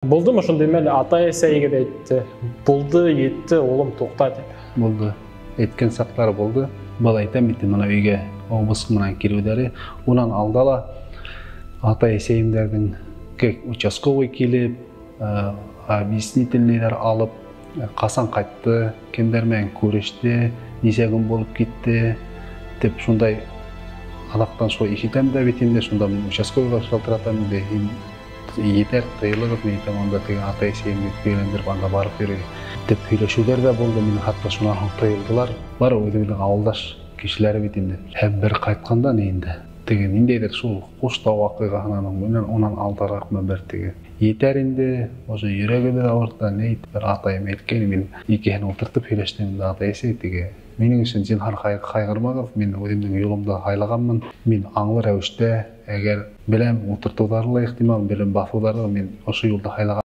Болды mu шундай мәлі ата әсәйге де айтты, болды, етті, олым тоқта деп. Болды. Etken saqlar болды. Бала айтам бит мына үйге обыск менен кирүүдөрү. Унан алдала ата эсейимдердин участковый келип, объяснительныйлар алып, касан кайтты, кимдер менен көрүштү, нече күн болуп кетти деп шундай алактан шо ишитем да битимде шунда участковыйга шалтыратам де етер тыйылыгыз мен таманда теги ата эсейимди үйлөндүрүп анда барып берели деп сүйлөшүүлөр да болду. Мен хатта шуна тыйылдылар. Бар өзүмдүн ауылдаш кишилери битимде. Бир кайтканда нейинде теги эмнедир ушул куштоо вакыйганын менен онан алдараак мен бир теги етеринде уже жүрөгү да ауыртты нейт бир атайым айткан мен экеин отуртуп сүйлөштүм да ата эсей теги менин үчүн жинхар кайгырмагыз, мен өзүмдүн жолумда айлаганмын. Мен аңлы рәвиштө эгер билем отуртуулары ыктимал, билем басуулары мен ошол жолдо айлагам.